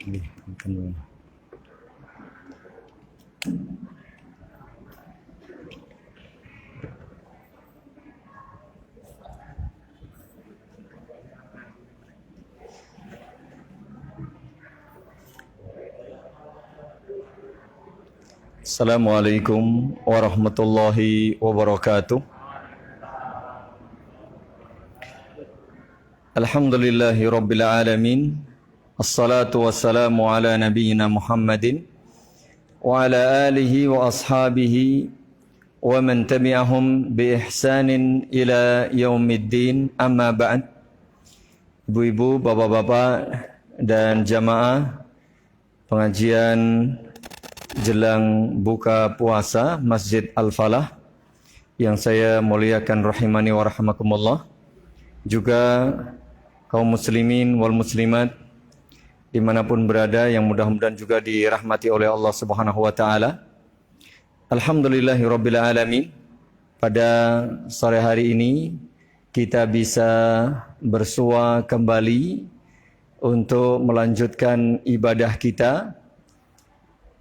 Assalamualaikum warahmatullahi wabarakatuh. Alhamdulillahi rabbil alamin. Assalatu wassalamu ala nabiyyina Muhammadin wa ala alihi wa ashabihi wa man tabi'ahum bi ihsanin ila yaumiddin. Amma ba'd. Ibu-ibu, bapak-bapak dan jamaah pengajian jelang buka puasa Masjid Al-Falah yang saya muliakan rahimani wa rahimakumullah, juga kaum muslimin wal muslimat dimanapun berada yang mudah-mudahan juga dirahmati oleh Allah Subhanahu wa ta'ala. Alhamdulillahi rabbil alamin. Pada sore hari ini kita bisa bersua kembali untuk melanjutkan ibadah kita,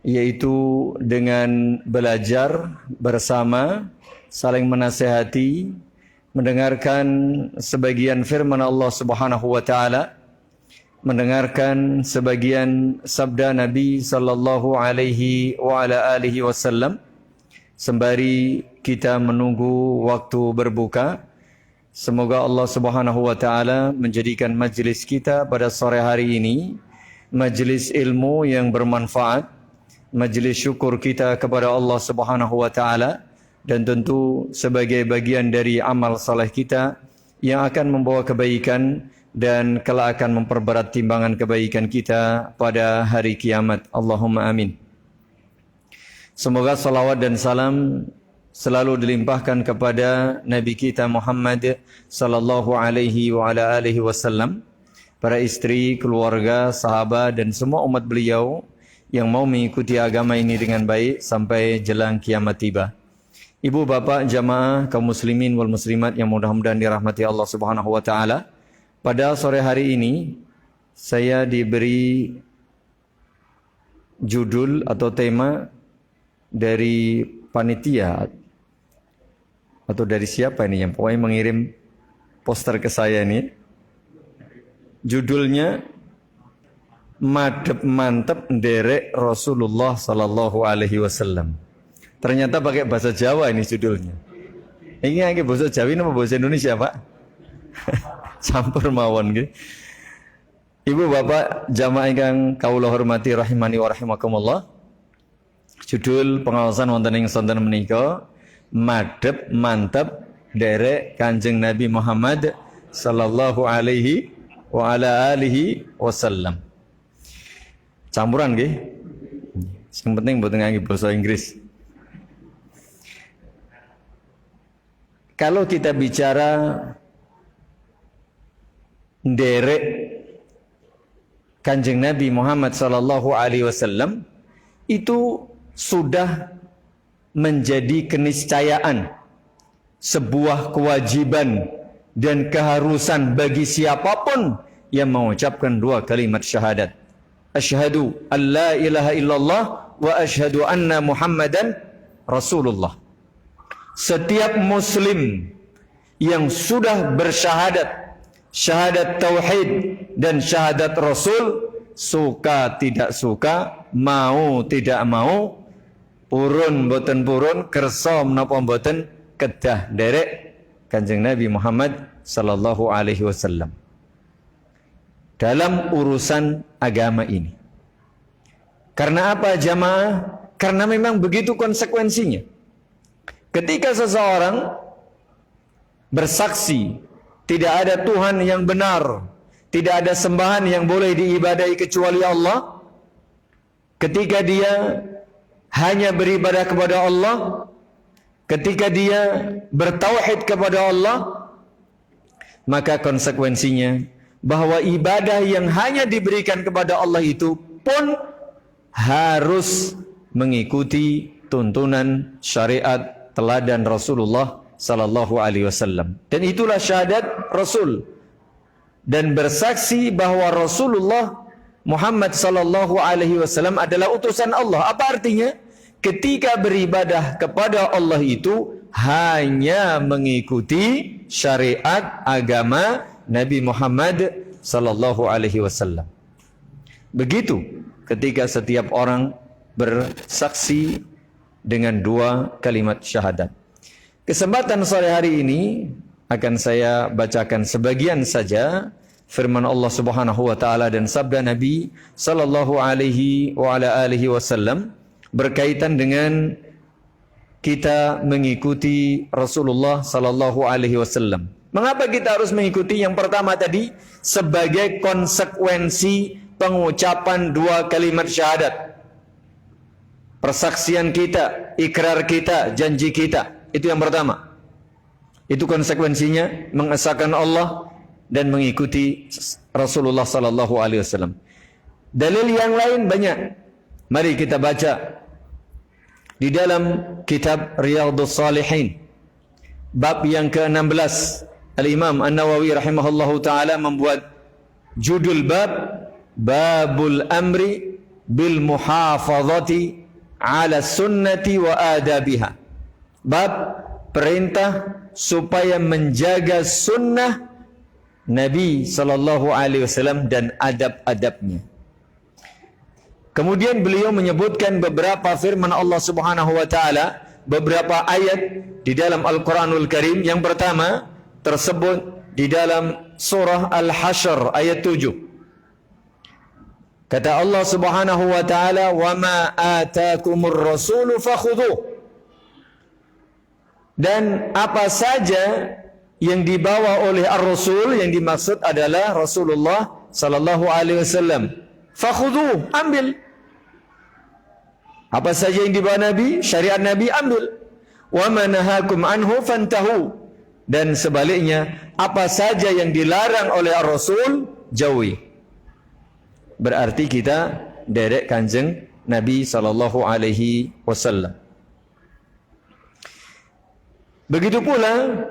yaitu dengan belajar bersama, saling menasihati, mendengarkan sebagian firman Allah Subhanahu wa taala, mendengarkan sebagian sabda Nabi sallallahu alaihi wa ala alihi wasallam, sembari kita menunggu waktu berbuka. Semoga Allah Subhanahu wa taala menjadikan majlis kita pada sore hari ini majlis ilmu yang bermanfaat, majlis syukur kita kepada Allah Subhanahu wa taala, dan tentu sebagai bagian dari amal saleh kita yang akan membawa kebaikan dan kelak akan memperberat timbangan kebaikan kita pada hari kiamat. Allahumma amin. Semoga salawat dan salam selalu dilimpahkan kepada Nabi kita Muhammad sallallahu alaihi wa ala alihi wasallam, para istri, keluarga, sahabat dan semua umat beliau yang mau mengikuti agama ini dengan baik sampai jelang kiamat tiba. Ibu, bapak, jamaah, kaum muslimin wal muslimat yang mudah-mudahan dirahmati Allah Subhanahu wa taala. Pada sore hari ini saya diberi judul atau tema dari panitia atau dari siapa ini yang pokoknya mengirim poster ke saya ini. Judulnya Madep mantep nderek Rasulullah sallallahu alaihi wasallam. Ternyata pakai bahasa Jawa ini judulnya. Ini pakai bahasa Jawa ini apa bahasa Indonesia, Pak? Campur mawon nggih. Ibu bapak jamaah ingkang kawula hormati rahimani wa rahimakumullah. Judul pengawasan wonten ing sonten menika Madep mantep nderek Kanjeng Nabi Muhammad sallallahu alaihi wa ala alihi wasallam. Campuran nggih. Yang penting mboten ngangge basa Inggris. Kalau kita bicara nderek Kanjeng Nabi Muhammad sallallahu alaihi wasallam, itu sudah menjadi keniscayaan, sebuah kewajiban dan keharusan bagi siapapun yang mengucapkan dua kalimat syahadat. Asyhadu an la ilaha illallah wa asyhadu anna Muhammadan Rasulullah. Setiap muslim yang sudah bersyahadat, syahadat tauhid dan syahadat Rasul, suka tidak suka, mau tidak mau, purun boten purun, kersa menapa boten, kedah derek Kanjeng Nabi Muhammad sallallahu alaihi wasallam dalam urusan agama ini. Karena apa jamaah? Karena memang begitu konsekuensinya. Ketika seseorang bersaksi tidak ada Tuhan yang benar, tidak ada sembahan yang boleh diibadahi kecuali Allah, ketika dia hanya beribadah kepada Allah, ketika dia bertauhid kepada Allah, maka konsekuensinya bahwa ibadah yang hanya diberikan kepada Allah itu pun harus mengikuti tuntunan syariat teladan Rasulullah sallallahu alaihi wasallam. Dan itulah syahadat Rasul. Dan bersaksi bahwa Rasulullah Muhammad sallallahu alaihi wasallam adalah utusan Allah. Apa artinya? Ketika beribadah kepada Allah itu hanya mengikuti syariat agama Nabi Muhammad sallallahu alaihi wasallam. Begitu ketika setiap orang bersaksi dengan dua kalimat syahadat. Kesempatan sore hari ini akan saya bacakan sebagian saja firman Allah Subhanahu wa taala dan sabda Nabi sallallahu alaihi wa ala alihi wasallam berkaitan dengan kita mengikuti Rasulullah sallallahu alaihi wasallam. Mengapa kita harus mengikuti? Yang pertama tadi sebagai konsekuensi pengucapan dua kalimat syahadat. Persaksian kita, ikrar kita, janji kita. Itu yang pertama. Itu konsekuensinya mengesahkan Allah dan mengikuti Rasulullah sallallahu alaihi wasallam. Dalil yang lain banyak. Mari kita baca di dalam kitab Riyadhus Shalihin. Bab yang ke-16. Al-Imam An-Nawawi rahimahullahu taala membuat judul bab Babul Amri bil Muhafazati ala Sunnati wa Adabiha. Bab perintah supaya menjaga sunnah Nabi sallallahu alaihi wasallam dan adab-adabnya. Kemudian beliau menyebutkan beberapa firman Allah Subhanahu wa taala, beberapa ayat di dalam Al-Qur'anul Karim. Yang pertama tersebut di dalam surah Al-Hasyr ayat 7. Kata Allah Subhanahu wa taala, "Wa ma atakumur rasulu fakhudhuh." Dan apa saja yang dibawa oleh Ar-Rasul, yang dimaksud adalah Rasulullah sallallahu alaihi wasallam. Fakhudhuh, ambil. Apa saja yang dibawa Nabi, syariat Nabi, ambil. Wa ma nahakum anhu fantahu. Dan sebaliknya, apa saja yang dilarang oleh Ar-Rasul, jauhi. Berarti kita derek kanjeng Nabi sallallahu alaihi wasallam. Begitu pula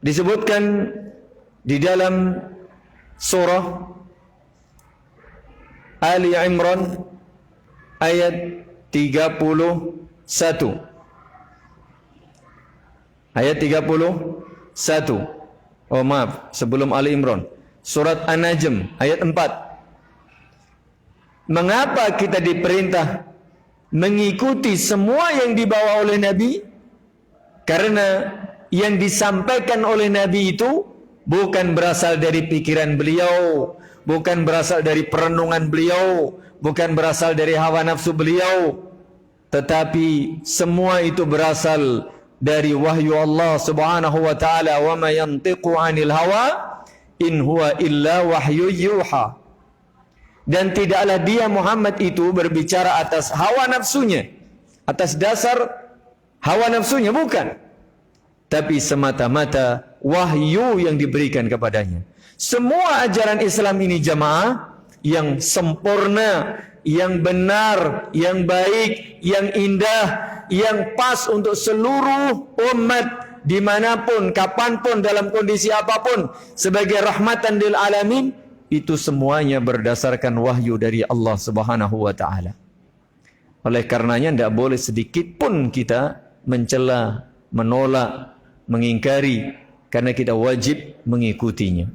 disebutkan di dalam surah Ali Imran ayat 31. Ayat 31. Oh maaf, sebelum Ali Imran. Surat An-Najm ayat 4. Mengapa kita diperintah mengikuti semua yang dibawa oleh Nabi? Karena yang disampaikan oleh Nabi itu bukan berasal dari pikiran beliau, bukan berasal dari perenungan beliau, bukan berasal dari hawa nafsu beliau, tetapi semua itu berasal dari wahyu Allah Subhanahu wa taala. Wa ma yantiqu 'anil hawa in huwa illa wahyu yuha. Dan tidaklah dia Muhammad itu berbicara atas hawa nafsunya, atas dasar hawa nafsunya, bukan, tapi semata-mata wahyu yang diberikan kepadanya. Semua ajaran Islam ini jamaah yang sempurna, yang benar, yang baik, yang indah, yang pas untuk seluruh umat dimanapun, kapanpun, dalam kondisi apapun, sebagai rahmatan lil alamin, itu semuanya berdasarkan wahyu dari Allah Subhanahu wa taala. Oleh karenanya tidak boleh sedikit pun kita mencela, menolak, mengingkari, karena kita wajib mengikutinya.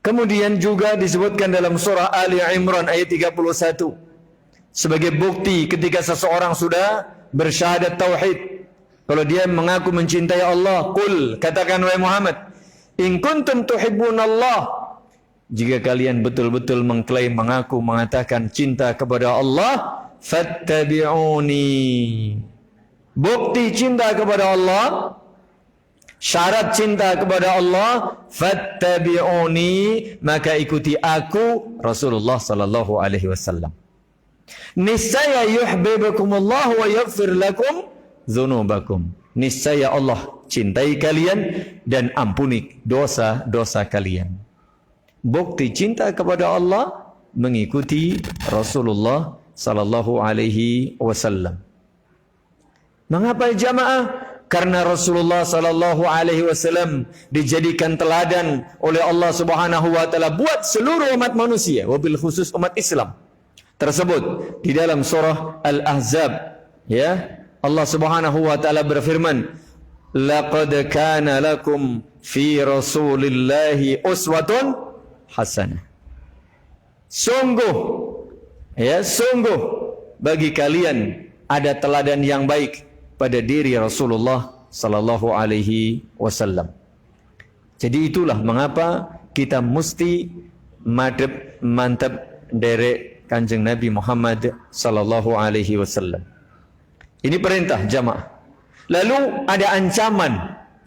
Kemudian juga disebutkan dalam surah Ali Imran ayat 31 sebagai bukti ketika seseorang sudah bersyahadat tauhid, kalau dia mengaku mencintai Allah, qul, katakan wahai Muhammad, in kuntum tuhibbunallah, jika kalian betul-betul mengklaim, mengaku, mengatakan cinta kepada Allah, fattabi'uni. Bukti cinta kepada Allah, syarat cinta kepada Allah, fattabi'uni, maka ikuti aku, Rasulullah sallallahu alaihi wasallam. Niscaya yuhibbukumullah wa yaghfir lakum dzunubakum. Niscaya Allah cintai kalian dan ampuni dosa-dosa kalian. Bukti cinta kepada Allah mengikuti Rasulullah sallallahu alaihi wasallam. Mengapa jamaah Karena Rasulullah sallallahu alaihi wasallam dijadikan teladan oleh Allah Subhanahu wa taala buat seluruh umat manusia, wabil khusus umat Islam. Tersebut di dalam surah Al-Ahzab, ya. Allah Subhanahu wa taala berfirman, "Laqad kana lakum fi Rasulillahi uswatun hasanah." Sungguh, ya, sungguh bagi kalian ada teladan yang baik pada diri Rasulullah sallallahu alaihi wasallam. Jadi itulah mengapa kita mesti mantap derek Kanjeng Nabi Muhammad sallallahu alaihi wasallam. Ini perintah jamaah. Lalu ada ancaman,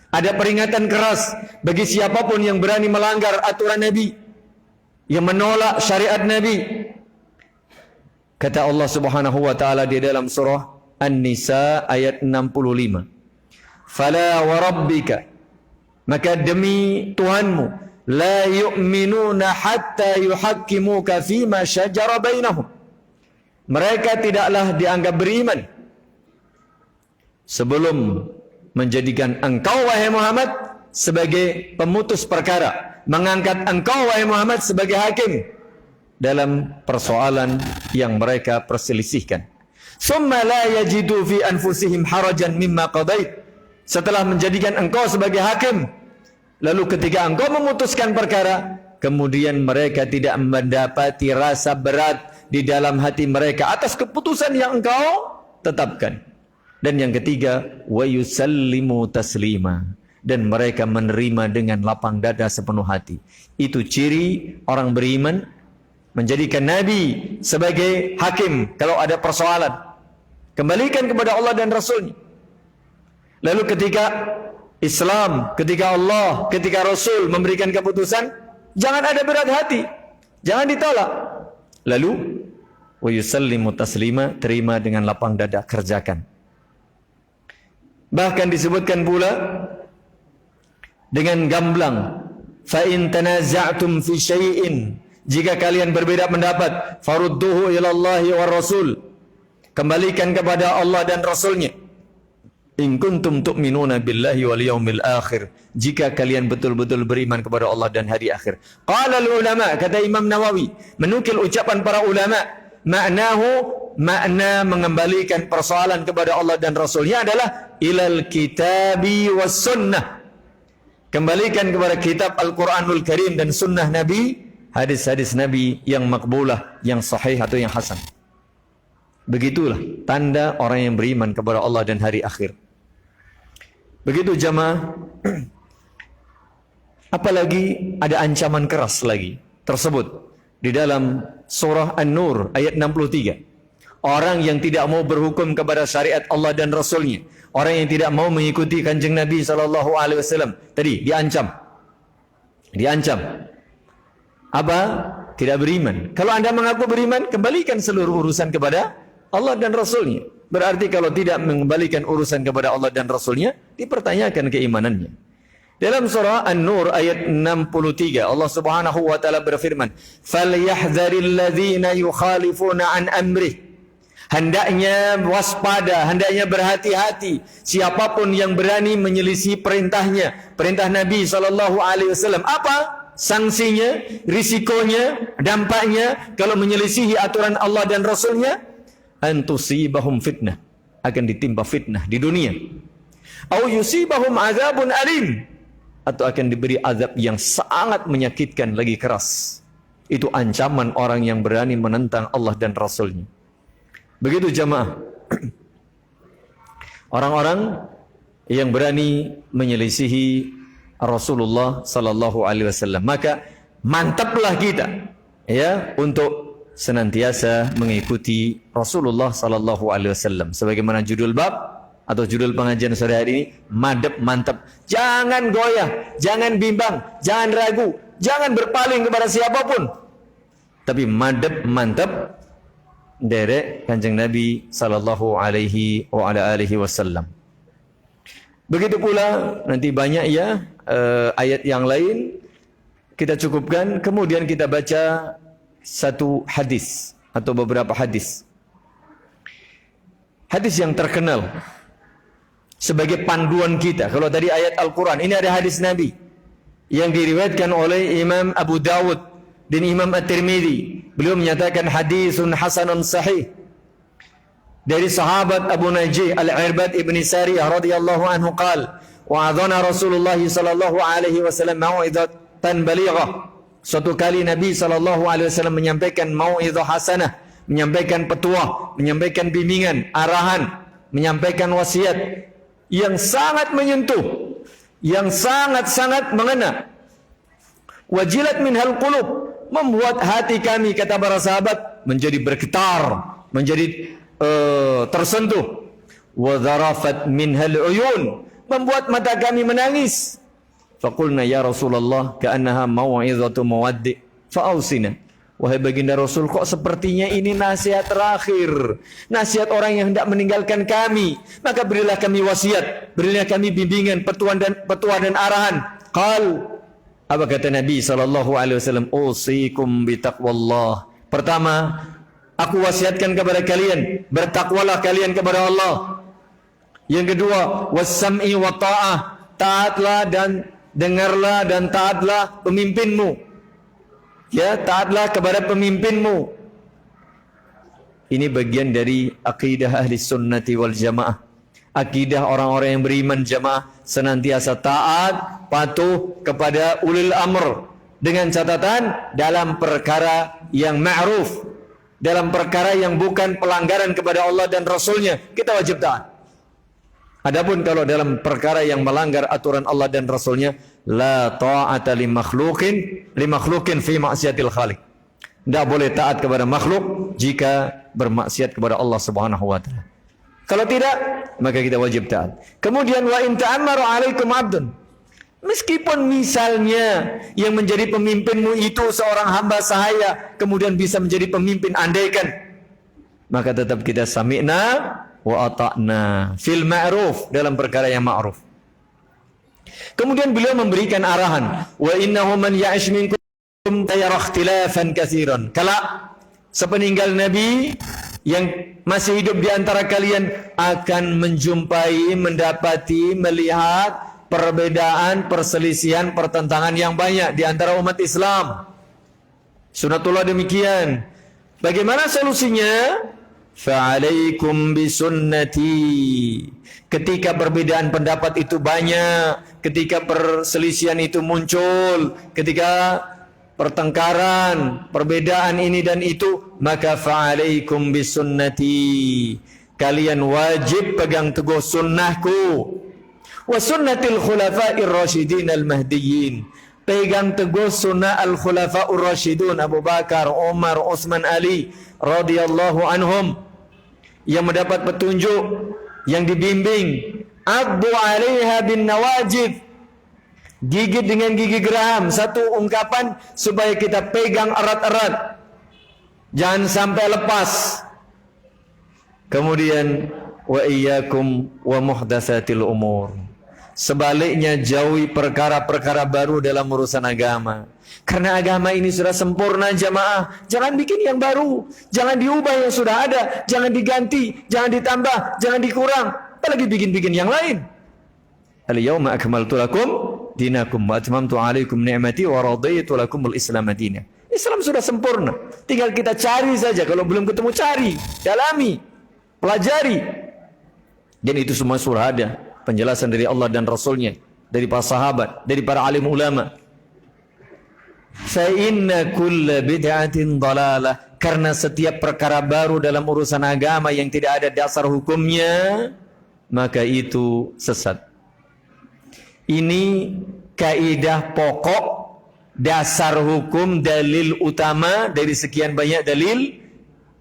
ada peringatan keras bagi siapapun yang berani melanggar aturan Nabi, yang menolak syariat Nabi. Kata Allah Subhanahu wa taala di dalam surah An-Nisa ayat 65. Fala wa rabbika, maka demi Tuhanmu, la yu'minuna hatta yuhakkimuka fima syajara bainahum. Mereka tidaklah dianggap beriman sebelum menjadikan engkau wahai Muhammad sebagai pemutus perkara, mengangkat engkau wahai Muhammad sebagai hakim dalam persoalan yang mereka perselisihkan. Summa la yajidu fi anfusihim harajan mimma qadait. Setelah menjadikan engkau sebagai hakim, lalu ketika engkau memutuskan perkara, kemudian mereka tidak mendapati rasa berat di dalam hati mereka atas keputusan yang engkau tetapkan. Dan yang ketiga, wa yusallimu taslima, dan mereka menerima dengan lapang dada sepenuh hati. Itu ciri orang beriman, menjadikan Nabi sebagai hakim kalau ada persoalan, kembalikan kepada Allah dan Rasulnya. Lalu ketika Islam, ketika Allah, ketika Rasul memberikan keputusan, jangan ada berat hati, jangan ditolak. Lalu wa yusallimu taslima, terima dengan lapang dada, kerjakan. Bahkan disebutkan pula dengan gamblang, fa in tanaza'tum fi syai'in, jika kalian berbeda pendapat, farudduhu ila Allahi war Rasul, kembalikan kepada Allah dan Rasulnya. In kuntum tu'minuna billahi wal yaumil akhir, jika kalian betul-betul beriman kepada Allah dan hari akhir. Qala al-ulama, kata Imam Nawawi, menukil ucapan para ulama, maknahu, makna mengembalikan persoalan kepada Allah dan Rasulnya adalah ilal kitabi was sunnah, kembalikan kepada kitab Al-Quranul Karim dan sunnah Nabi, hadis-hadis Nabi yang makbulah, yang sahih atau yang hasan. Begitulah tanda orang yang beriman kepada Allah dan hari akhir. Begitu jamaah. Apalagi ada ancaman keras lagi tersebut di dalam surah An-Nur ayat 63. Orang yang tidak mau berhukum kepada syariat Allah dan Rasulnya, orang yang tidak mau mengikuti Kanjeng Nabi SAW, tadi diancam. Apa? Tidak beriman. Kalau anda mengaku beriman, kembalikan seluruh urusan kepada Allah dan Rasulnya. Berarti kalau tidak mengembalikan urusan kepada Allah dan Rasulnya, dipertanyakan keimanannya. Dalam surah An-Nur ayat 63, Allah Subhanahu wa taala berfirman, "Falyahdharil ladzina yukhalifuna an amrih." Hendaknya waspada, hendaknya berhati-hati siapapun yang berani menyelisih perintahnya, perintah Nabi SAW. Apa sanksinya, risikonya, dampaknya kalau menyelisihi aturan Allah dan Rasulnya? Antusibahum fitnah, akan ditimpa fitnah di dunia. Au yusibahum azabun alim, atau akan diberi azab yang sangat menyakitkan lagi keras. Itu ancaman orang yang berani menentang Allah dan Rasulnya. Begitu jamaah. Orang-orang yang berani menyelisihi Rasulullah sallallahu alaihi wasallam, maka mantaplah kita ya untuk senantiasa mengikuti Rasulullah sallallahu alaihi wasallam. Sebagaimana judul bab atau judul pengajian sore hari ini, madep mantap. Jangan goyah, jangan bimbang, jangan ragu, jangan berpaling kepada siapapun. Tapi madep mantap derek Kanjeng Nabi sallallahu alaihi wa ala alihi wasallam. Begitu pula nanti banyak ya ayat yang lain kita cukupkan, kemudian kita baca satu hadis atau beberapa hadis. Hadis yang terkenal sebagai panduan kita. Kalau tadi ayat Al-Quran, ini ada hadis Nabi yang diriwayatkan oleh Imam Abu Dawud dan Imam At-Tirmidzi. Beliau menyatakan hadisun hasanun sahih dari sahabat Abu Najih Al-Irbad ibn Sariyah radhiyallahu anhu qala wa'adhana Rasulullah sallallahu alaihi wasallam mau'izatan balighah. Suatu kali Nabi sallallahu alaihi wasallam menyampaikan mau'izah hasanah, menyampaikan petuah, menyampaikan bimbingan, arahan, menyampaikan wasiat yang sangat menyentuh, yang sangat-sangat mengena. Wajilat minhal qulub, membuat hati kami, kata para sahabat, menjadi bergetar, menjadi tersentuh. Wa dharafat minhal uyun, membuat mata kami menangis. Faqulna ya Rasulullah ka'annaha mau'izatu muwaddi' fa'ausina. Wahai baginda Rasul, kok sepertinya ini nasihat terakhir, nasihat orang yang hendak meninggalkan kami, maka berilah kami wasiat, berilah kami bimbingan, petuah dan arahan. Qal, apa kata Nabi SAW? Usikum bitaqwallah. Pertama, aku wasiatkan kepada kalian, bertakwalah kalian kepada Allah. Yang kedua, wassam'i wa ta'ah, taatlah dan dengarlah dan taatlah pemimpinmu. Ya, taatlah kepada pemimpinmu. Ini bagian dari akidah ahli sunnati wal jamaah. Akidah orang-orang yang beriman jamaah, senantiasa taat, patuh kepada ulil amr. Dengan catatan, dalam perkara yang ma'ruf, dalam perkara yang bukan pelanggaran kepada Allah dan Rasulnya, kita wajib taat. Adapun kalau dalam perkara yang melanggar aturan Allah dan Rasulnya, la ta'ata li makhlukin fi ma'siyatil khaliq. Tidak boleh taat kepada makhluk jika bermaksiat kepada Allah Subhanahu wa taala. Kalau tidak, maka kita wajib taat. Kemudian wa in ta'ammaru 'alaikum 'abdun. Meskipun misalnya yang menjadi pemimpinmu itu seorang hamba sahaya, kemudian bisa menjadi pemimpin andaikan, maka tetap kita sami'na wa ata'na fil ma'ruf, dalam perkara yang ma'ruf. Kemudian beliau memberikan arahan, wa innahu man ya'ish minkum sayara ikhtilafan katsiran. Kala sepeninggal Nabi, yang masih hidup di antara kalian akan menjumpai, mendapati, melihat perbedaan, perselisihan, pertentangan yang banyak di antara umat Islam. Sunatullah demikian. Bagaimana solusinya? Fa'alaikum bisunnati. Ketika perbedaan pendapat itu banyak, ketika perselisihan itu muncul, ketika pertengkaran, perbedaan ini dan itu, maka fa'alaikum bisunnati. Kalian wajib pegang teguh sunnahku. Wa sunnatil khulafa'ir rasyidin al-mahdiyyin. Pegang teguh sunnah al-khulafa'ur rasyidun, Abu Bakar, Umar, Utsman, Ali radhiyallahu anhum, yang mendapat petunjuk, yang dibimbing. Addu 'alaiha bin nawajid, gigit dengan gigi geram. Satu ungkapan supaya kita pegang erat-erat, jangan sampai lepas. Kemudian wa iyyakum wa muhdatsatil umur. Sebaliknya jauhi perkara-perkara baru dalam urusan agama. Karena agama ini sudah sempurna jamaah. Jangan bikin yang baru, jangan diubah yang sudah ada, jangan diganti, jangan ditambah, jangan dikurang, apalagi bikin-bikin yang lain. Al-yawma akmaltu lakum dinakum wa atmamtu 'alaikum ni'mati wa raditu lakumul Islam madina. Islam sudah sempurna, tinggal kita cari saja. Kalau belum ketemu, cari, dalami, pelajari. Dan itu semua sudah ada penjelasan dari Allah dan Rasulnya, dari para sahabat, dari para alim ulama. Fa inna kulla bid'atin dalalah, karena setiap perkara baru dalam urusan agama yang tidak ada dasar hukumnya, maka itu sesat. Ini kaidah pokok, dasar hukum, dalil utama dari sekian banyak dalil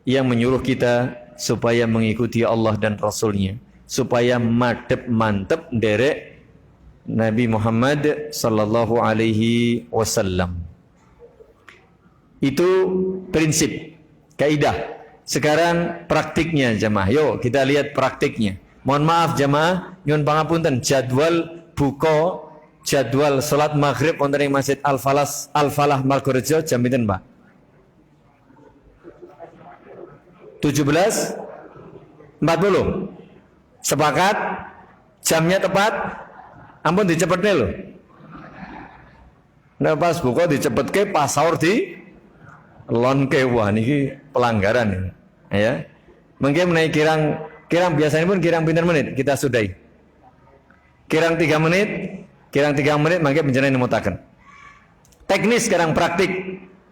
yang menyuruh kita supaya mengikuti Allah dan Rasulnya, supaya mantep derek Nabi Muhammad sallallahu alaihi wasallam. Itu prinsip, kaidah. Sekarang praktiknya jamaah. Yuk kita lihat praktiknya. Mohon maaf jamaah, nyuwun pangapunten, jadwal buka, jadwal salat maghrib wonten ing Masjid Al-Falah Margorejo jam pinten, Pak? 17.40. Sepakat? Jamnya tepat, ampun dicepetne lho. Nah pas buka dicepetke, pas sahur di lonke, wah niki pelanggaran ini. Ya. Mungkin menaik kirang biasanya pun kirang pinten menit kita sudahi. Kirang 3 menit, mangke panjenengan nemutaken. Teknis sekarang praktik.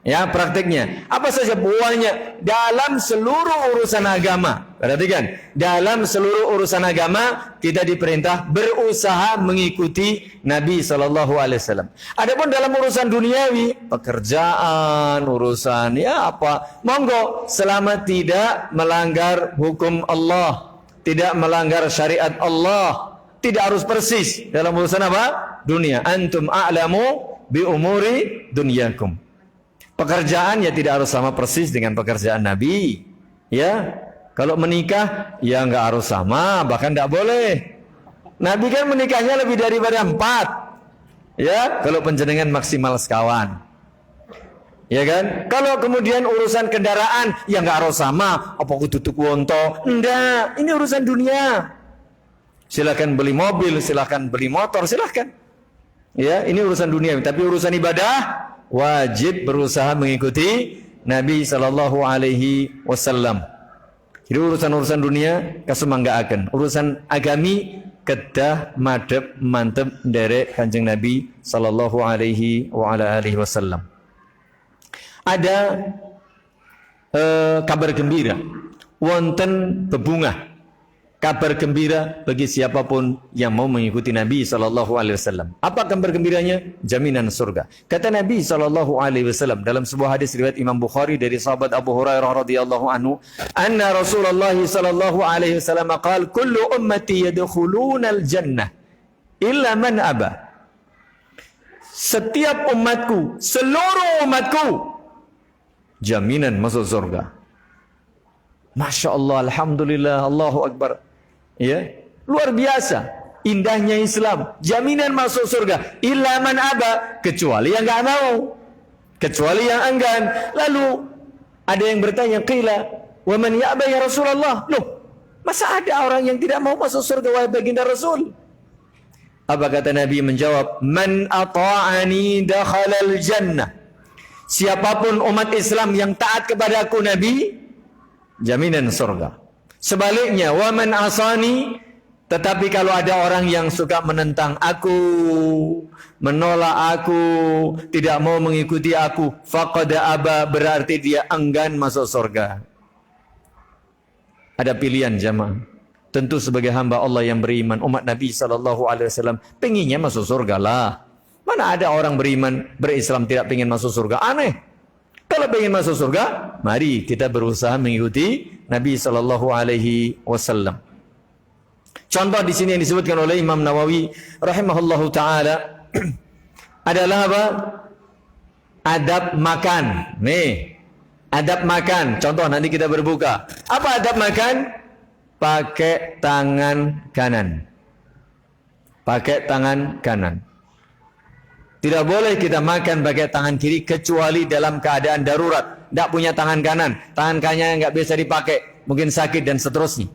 Ya, praktiknya. Apa saja buahnya dalam seluruh urusan agama. Perhatikan, dalam seluruh urusan agama kita diperintah berusaha mengikuti Nabi sallallahu alaihi wasallam. Adapun dalam urusan duniawi, pekerjaan, urusan ya apa, monggo selama tidak melanggar hukum Allah, tidak melanggar syariat Allah, tidak harus persis dalam urusan apa? Dunia. Antum a'lamu bi umuri dunyakum. Pekerjaan ya tidak harus sama persis dengan pekerjaan Nabi. Ya, kalau menikah ya nggak harus sama, bahkan nggak boleh. Nabi kan menikahnya lebih daripada 4. Ya, kalau penjenengan maksimal sekawan. Ya kan? Kalau kemudian urusan kendaraan ya nggak harus sama. Apa kudu tuku wonto? Enggak, ini urusan dunia. Silakan beli mobil, silakan beli motor, silakan. Ya, ini urusan dunia. Tapi urusan ibadah wajib berusaha mengikuti Nabi sallallahu alaihi wasallam. Jadi urusan-urusan dunia kasumanggaken, urusan agami kedah madhep mantep nderek Kanjeng Nabi sallallahu alaihi wa ala alihi wasallam. Ada kabar gembira, wonten bebungah. Kabar gembira bagi siapapun yang mau mengikuti Nabi sallallahu alaihi wasallam. Apa kabar gembiranya? Jaminan surga. Kata Nabi sallallahu alaihi wasallam dalam sebuah hadis riwayat Imam Bukhari dari sahabat Abu Hurairah radhiyallahu anhu, anna Rasulullah sallallahu alaihi wasallam qala kullu ummati yadkhulunal jannah illa man aba. Setiap umatku, seluruh umatku jaminan masuk surga. Masya Allah, alhamdulillah, Allahu Akbar. Ya, luar biasa indahnya Islam, jaminan masuk surga. Illa man aba, kecuali yang enggak mau, kecuali yang enggan. Lalu ada yang bertanya, qila wa man ya'ba ya Rasulullah? Loh, masa ada orang yang tidak mau masuk surga wahai baginda Rasul? Apa kata Nabi menjawab, man ata'ani dakhalal jannah. Siapapun umat Islam yang taat kepada aku Nabi, jaminan surga. Sebaliknya, wa man asani, tetapi kalau ada orang yang suka menentang aku, menolak aku, tidak mau mengikuti aku, faqad aba, berarti dia enggan masuk surga. Ada pilihan jamaah. Tentu sebagai hamba Allah yang beriman, umat Nabi sallallahu alaihi wasallam penginnya masuk surga lah. Mana ada orang beriman, berislam tidak ingin masuk surga? Aneh. Kalau ingin masuk surga, mari kita berusaha mengikuti Nabi sallallahu alaihi wasallam. Contoh di sini yang disebutkan oleh Imam Nawawi rahimahullahu taala adalah apa? Adab makan. Nih, adab makan. Contoh nanti kita berbuka. Apa adab makan? Pakai tangan kanan. Pakai tangan kanan. Tidak boleh kita makan pakai tangan kiri kecuali dalam keadaan darurat. Tidak punya tangan kanan, tangan kanannya nggak bisa dipakai, mungkin sakit dan seterusnya.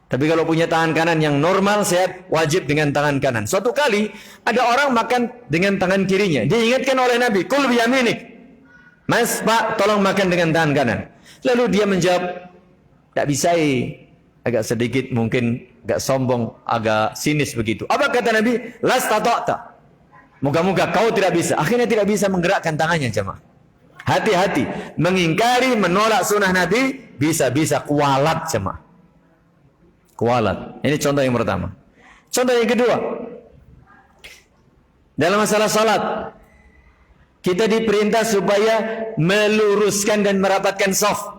Tapi kalau punya tangan kanan yang normal, sehat, wajib dengan tangan kanan. Suatu kali ada orang makan dengan tangan kirinya. Diingatkan oleh Nabi, kul biyaminik. Mas, Pak, tolong makan dengan tangan kanan. Lalu dia menjawab, tidak bisa. Agak sedikit mungkin agak sombong, agak sinis begitu. Apa kata Nabi? Las tata'ta. Moga-moga kau tidak bisa. Akhirnya tidak bisa menggerakkan tangannya jemaah. Hati-hati. Mengingkari, menolak sunnah Nabi, bisa-bisa kualat jemaah. Kualat. Ini contoh yang pertama. Contoh yang kedua. Dalam masalah salat, kita diperintah supaya meluruskan dan merapatkan shaf.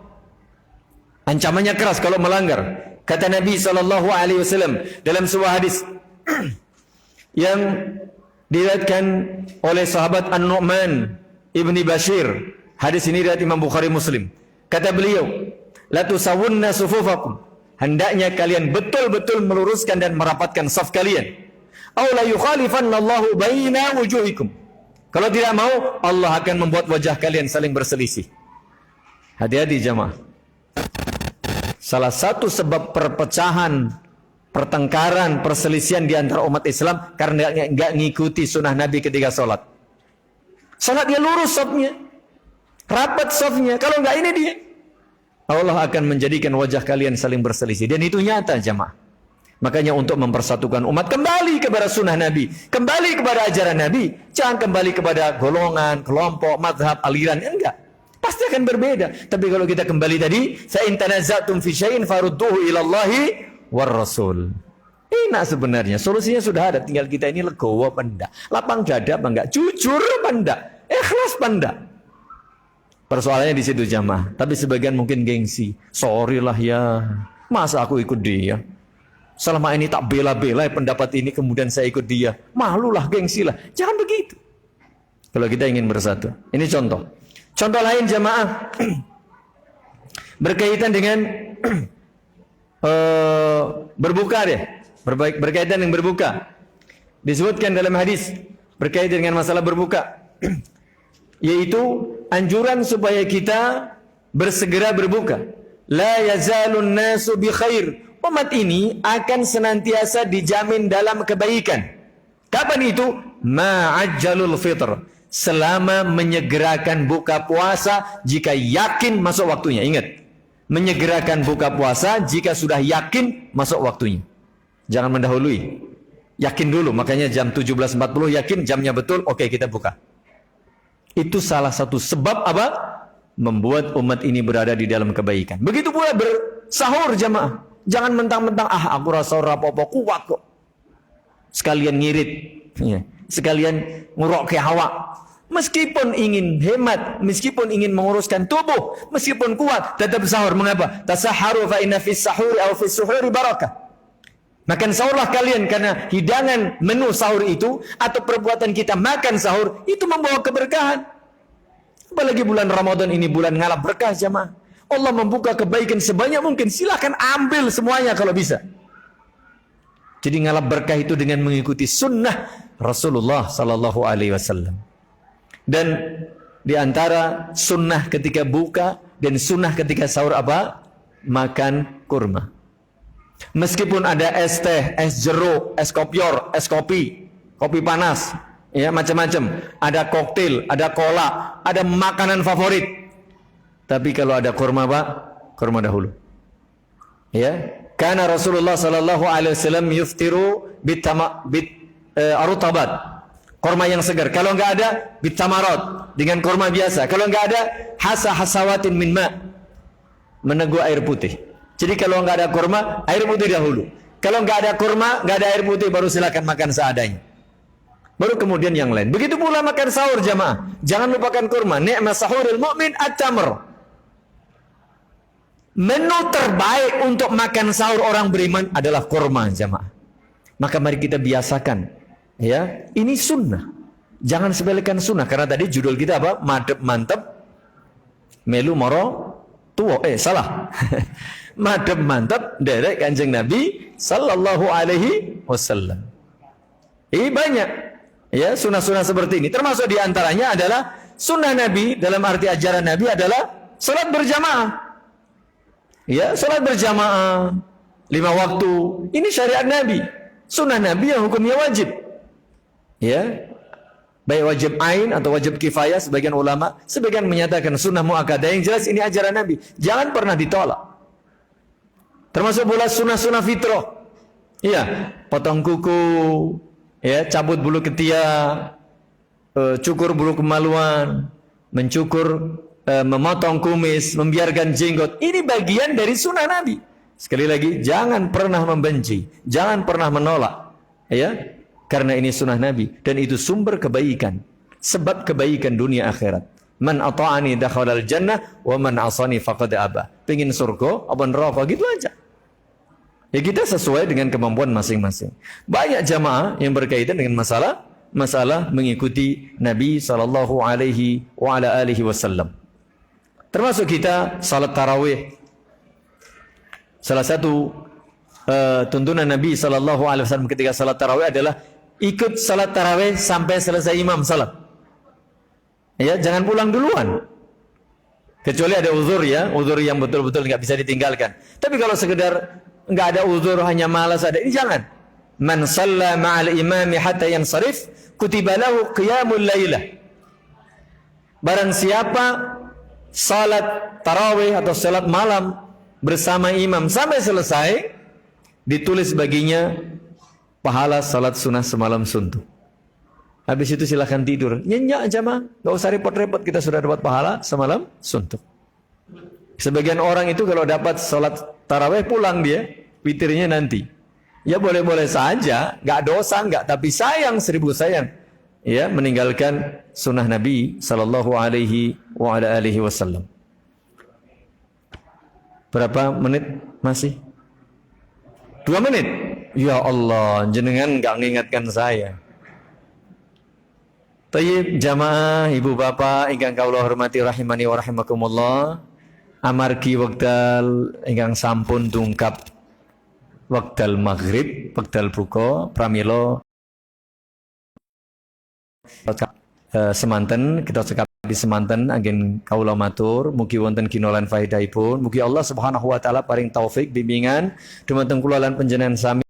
Ancamannya keras kalau melanggar. Kata Nabi SAW dalam sebuah hadis yang diriwayatkan oleh sahabat An-Nu'man Ibni Bashir. Hadis ini riwayat Imam Bukhari Muslim. Kata beliau, la tusawwunna sufufakum. Hendaknya kalian betul-betul meluruskan dan merapatkan saf kalian. Aw la yukhalifannallahu baina wujuhikum. Kalau tidak mau, Allah akan membuat wajah kalian saling berselisih. Hati-hati jemaah. Salah satu sebab perpecahan pertengkaran, perselisihan di antara umat Islam karena nggak ngikuti sunnah Nabi ketika sholat. Sholat dia lurus safnya, rapat safnya. Kalau nggak ini dia, Allah akan menjadikan wajah kalian saling berselisih. Dan itu nyata jamaah. Makanya untuk mempersatukan umat, kembali kepada sunnah Nabi, kembali kepada ajaran Nabi. Jangan kembali kepada golongan, kelompok, madhab, aliran. Enggak, pasti akan berbeda. Tapi kalau kita kembali tadi, fa in tanaza'tum fi syai'in farudduhu ila Allahi war Rasul. Enak sebenarnya, solusinya sudah ada. Tinggal kita ini legowo apa enggak, lapang dada apa enggak, jujur apa enggak, ikhlas apa enggak. Persoalannya di situ jamaah. Tapi sebagian mungkin gengsi. Sorry lah ya, masa aku ikut dia? Selama ini tak bela-bela pendapat ini, kemudian saya ikut dia. Malulah, gengsi lah. Jangan begitu. Kalau kita ingin bersatu. Ini contoh. Contoh lain jamaah. Berkaitan dengan berbuka deh. Berkaitan dengan berbuka. Disebutkan dalam hadis. Berkaitan dengan masalah berbuka. Yaitu anjuran supaya kita bersegera berbuka. La yazalun nasu bi khair. Umat ini akan senantiasa dijamin dalam kebaikan. Kapan itu? Ma'ajjalul fitr. Selama menyegerakan buka puasa jika yakin masuk waktunya. Ingat, menyegerakan buka puasa jika sudah yakin masuk waktunya. Jangan mendahului. Yakin dulu, makanya jam 17.40 yakin jamnya betul, oke kita buka. Itu salah satu sebab apa? Membuat umat ini berada di dalam kebaikan. Begitu pula bersahur jamaah. Jangan mentang-mentang, aku rasa rapopo kuat kok. Sekalian ngirit. Ya. Sekalian ngurok ke hawa. Meskipun ingin hemat, meskipun ingin menguruskan tubuh, meskipun kuat, tetap sahur. Mengapa? Tasaharu fa inna fis sahuri aw fis suhuri barakah. Makan sahurlah kalian, karena hidangan menu sahur itu atau perbuatan kita makan sahur itu membawa keberkahan. Apalagi bulan Ramadan ini bulan ngalap berkah jamaah. Allah membuka kebaikan sebanyak mungkin. Silahkan ambil semuanya kalau bisa. Jadi ngalap berkah itu dengan mengikuti sunnah Rasulullah sallallahu alaihi wasallam. Dan di antara sunnah ketika buka dan sunnah ketika sahur apa? Makan kurma. Meskipun ada es teh, es jeruk, es kopior, es kopi, kopi panas, ya macam-macam. Ada koktail, ada cola, ada makanan favorit. Tapi kalau ada kurma Pak, kurma dahulu. Ya, karena Rasulullah sallallahu alaihi wasallam yuftiru arutabat. Kurma yang segar. Kalau enggak ada bitamarat, dengan kurma biasa. Kalau enggak ada hasawatin min ma, meneguk air putih. Jadi kalau enggak ada kurma, air putih dahulu. Kalau enggak ada kurma, enggak ada air putih, baru silakan makan seadanya. Baru kemudian yang lain. Begitu pula makan sahur jamaah. Jangan lupakan kurma. Ni'ma sahuril mu'min at-tamr. Menu terbaik untuk makan sahur orang beriman adalah kurma jamaah. Maka mari kita biasakan, ya. Ini sunnah. Jangan sepelekan sunnah, karena tadi judul kita apa? Madep mantep, melu moro tuwo. Salah. Madep mantep derek Kanjeng Nabi sallallahu alaihi wasallam. Ini banyak, ya, sunnah-sunnah seperti ini. Termasuk diantaranya adalah sunnah Nabi dalam arti ajaran Nabi adalah salat berjamaah. Ya, salat berjamaah 5 waktu. Ini syariat Nabi. Sunnah Nabi yang hukumnya wajib. Ya. Baik wajib ain atau wajib kifayah, sebagian ulama, sebagian menyatakan sunnah muakkadah. Yang jelas ini ajaran Nabi. Jangan pernah ditolak. Termasuk pula sunnah-sunnah fitrah. Iya, potong kuku, ya, cabut bulu ketiak, cukur bulu kemaluan, mencukur, memotong kumis, membiarkan jenggot. Ini bagian dari sunnah Nabi. Sekali lagi, jangan pernah membenci, jangan pernah menolak, ya, karena ini sunnah Nabi dan itu sumber kebaikan, sebab kebaikan dunia akhirat. Man ata'ani dakhalal jannah wa man asani faqad aba. Pengen surga apa neraka, gitu aja. Ya, kita sesuai dengan kemampuan masing-masing. Banyak jamaah yang berkaitan dengan masalah mengikuti Nabi sallallahu alaihi wa ala alihi wasallam. Termasuk kita salat tarawih. Salah satu tuntunan Nabi sallallahu alaihi wasallam ketika salat tarawih adalah ikut salat tarawih sampai selesai imam salat. Ya, jangan pulang duluan. Kecuali ada uzur, ya, uzur yang betul-betul nggak bisa ditinggalkan. Tapi kalau sekedar enggak ada uzur, hanya malas ada. Ini jangan. Man shalla ma'al imami hatta yansarif kutiba lahu qiyamul lailah. Barang siapa salat tarawih atau salat malam bersama imam sampai selesai, ditulis baginya pahala salat sunnah semalam suntuk. Habis itu silakan tidur. Nyenyak aja mah, enggak usah repot-repot, kita sudah dapat pahala semalam suntuk. Sebagian orang itu kalau dapat salat tarawih pulang dia, witirnya nanti. Ya boleh-boleh saja, enggak dosa enggak, tapi sayang 1000 sayang. Ya, meninggalkan sunnah Nabi sallallahu alaihi wa ala alihi wasallam. Berapa menit masih? 2 menit. Ya Allah, jenengan enggak mengingatkan saya. Tayyib jamaah ibu bapak ingkang kawula hormati rahimani wa rahimakumullah. Amargi wekdal ingkang sampun tungkap wekdal maghrib, wekdal buka pramila semanten kita sekapi semanten anggen kawula matur mugi wonten ginolan faedahipun, mugi Allah Subhanahu wa taala paring taufik bimbingan dumateng kula lan panjenengan sami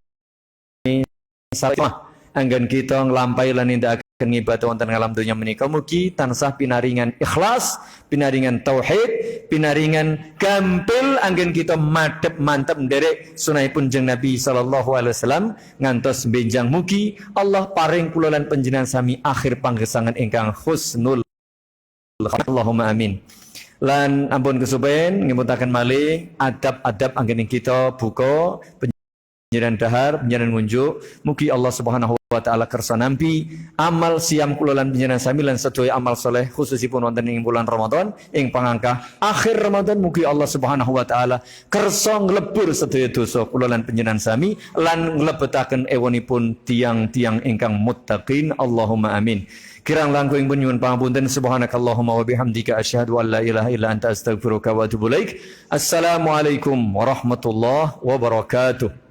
salamah anggen kita nglampahi lan nindakaken ibadah wonten alam dunya menika, mugi tansah pinaringan ikhlas, pinaringan tauhid, pinaringan gampil anggen kita madhep mantep nderek sunahipun jeung Nabi sallallahu alaihi wasallam ngantos benjang, mugi Allah paring kula lan panjenengan sami akhir panggesangan ingkang husnul. Allahumma amin. Lan ampun kesupen ngemutaken malih adab-adab anggen kita buka panjenengan dahar, panjenengan ngunjuk, mugi Allah Subhanahu wa taala kersa nampi amal siam kula lan panjenengan sami lan sedaya amal saleh khususipun wonten ing bulan Ramadan ing pangangkah akhir Ramadan, mugi Allah Subhanahu wa taala kersa nglebur sedaya dosa kula lan panjenengan sami lan nglebetaken ewonipun tiang-tiang ingkang muttaqin. Allahumma amin. Kirang langkung pun nyuwun pangapunten. Subhanakallahumma wa bihamdika asyhadu an la ilaha illa anta astaghfiruka wa atubu ilaik. Assalamualaikum warahmatullahi wabarakatuh.